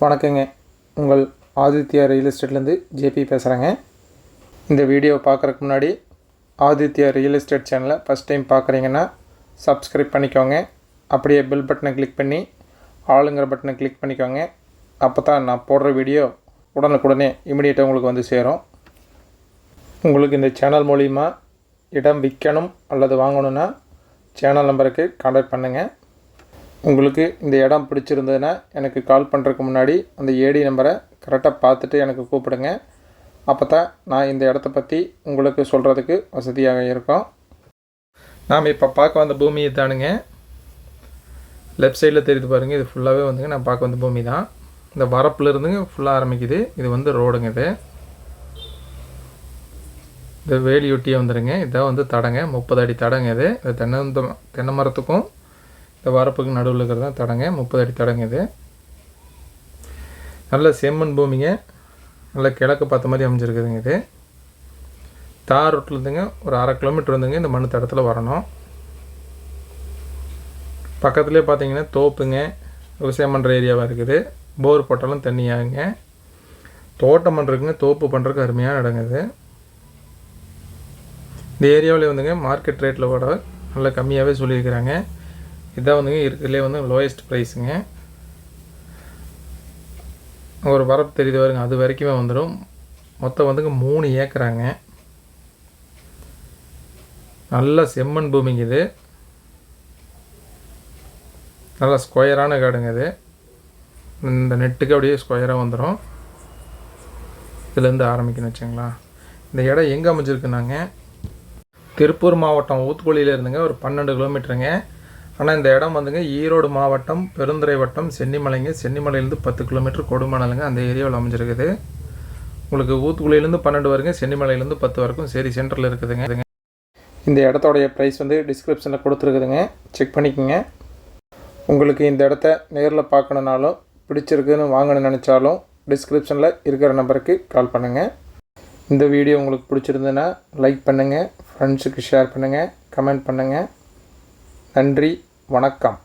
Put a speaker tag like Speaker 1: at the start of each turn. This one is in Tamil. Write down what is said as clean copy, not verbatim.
Speaker 1: வணக்கங்க. உங்கள் ஆதித்யா ரியல் எஸ்டேட்லேருந்து ஜேபி பேசுகிறேங்க. இந்த வீடியோ பார்க்குறதுக்கு முன்னாடி ஆதித்யா ரியல் எஸ்டேட் சேனலை ஃபஸ்ட் டைம் பார்க்குறீங்கன்னா சப்ஸ்கிரைப் பண்ணிக்கோங்க. அப்படியே பெல் பட்டனை கிளிக் பண்ணி ஆளுங்கிற பட்டனை கிளிக் பண்ணிக்கோங்க. அப்போ தான் நான் போடுற வீடியோ உடனுக்குடனே இமிடியேட்டாக உங்களுக்கு வந்து சேரும். உங்களுக்கு இந்த சேனல் மூலிமா இடம் விற்கணும் அல்லது வாங்கணுன்னா சேனல் நம்பருக்கு கான்டாக்ட் பண்ணுங்கள். உங்களுக்கு இந்த இடம் பிடிச்சிருந்ததுன்னா எனக்கு கால் பண்ணுறதுக்கு முன்னாடி அந்த ஏடி நம்பரை கரெக்டாக பார்த்துட்டு எனக்கு கூப்பிடுங்க. அப்போ தான் நான் இந்த இடத்த பற்றி உங்களுக்கு சொல்கிறதுக்கு வசதியாக இருக்கும். நாம் இப்போ பார்க்க வந்த பூமி தானுங்க. லெஃப்ட் சைடில் தெரியுது பாருங்கள். இது ஃபுல்லாகவே வந்துங்க நான் பார்க்க வந்த பூமி தான். இந்த வரப்பில் இருந்துங்க ஃபுல்லாக ஆரம்பிக்குது. இது வந்து ரோடுங்க. இது வேலியொட்டியே வந்துடுங்க. இதான் வந்து தடங்க, 30 அடி தடங்க. இது தென்னை மரத்துக்கும் இந்த வரப்புக்கு நடுவில் இருக்கிறது தான் தடங்க, 30 அடி தடங்க. இது நல்ல செம்மண் பூமிங்க. நல்ல கிழக்கு பார்த்த மாதிரி அமைஞ்சிருக்குதுங்க. இது தார் ரோட்டில் இருந்துங்க ஒரு 1/2 கிலோமீட்டர் வந்துங்க இந்த மண் தடத்தில் வரணும். பக்கத்துலேயே பார்த்தீங்கன்னா தோப்புங்க, விவசாயம் பண்ணுற ஏரியாவாக இருக்குது. போர் போட்டாலும் தண்ணியாகுங்க. தோட்டம் பண்ணுறதுக்குங்க, தோப்பு பண்ணுறதுக்கு அருமையான இடங்க. இது இந்த ஏரியாவிலே வந்துங்க மார்க்கெட் ரேட்டில் கூட நல்லா கம்மியாகவே சொல்லியிருக்கிறாங்க. இதான் வந்துங்க இருக்கிறதுலே வந்து லோயஸ்ட் ப்ரைஸுங்க. ஒரு வரப்பு தெரியுது வருங்க, அது வரைக்குமே வந்துடும். மொத்தம் வந்துங்க 3 ஏக்கராங்க. நல்ல செம்மண் பூமிங்க. இது நல்லா ஸ்கொயரான காடுங்க. இது இந்த நெட்டுக்கு அப்படியே ஸ்கொயராக வந்துடும். இதுலேருந்து ஆரம்பிக்கணும்னு வச்சுங்களா. இந்த இடம் எங்கே அமைஞ்சிருக்குனாங்க, திருப்பூர் மாவட்டம் ஊத்துக்குளியில் இருந்துங்க ஒரு 12 கிலோமீட்டருங்க. ஆனால் இந்த இடம் வந்துங்க ஈரோடு மாவட்டம் பெருந்துறை வட்டம் சென்னிமலைங்க. சென்னிமலையிலேருந்து 10 கிலோமீட்டர் கொடுமணலுங்க. அந்த ஏரியாவில் அமைஞ்சிருக்குது. உங்களுக்கு ஊத்துக்குளியிலேருந்து 12 வருங்க, சென்னிமலையிலேருந்து 10 வரைக்கும் சரி சென்டரில் இருக்குதுங்க. இந்த இடத்தோடைய ப்ரைஸ் வந்து டிஸ்கிரிப்ஷனில் கொடுத்துருக்குதுங்க, செக் பண்ணிக்கோங்க. உங்களுக்கு இந்த இடத்த நேரில் பார்க்கணுன்னாலும் பிடிச்சிருக்குன்னு வாங்கணும்னு நினச்சாலும் டிஸ்கிரிப்ஷனில் இருக்கிற நம்பருக்கு கால் பண்ணுங்கள். இந்த வீடியோ உங்களுக்கு பிடிச்சிருந்ததுன்னா லைக் பண்ணுங்கள், ஃப்ரெண்ட்ஸுக்கு ஷேர் பண்ணுங்கள், கமெண்ட் பண்ணுங்கள். நன்றி, வணக்கம்.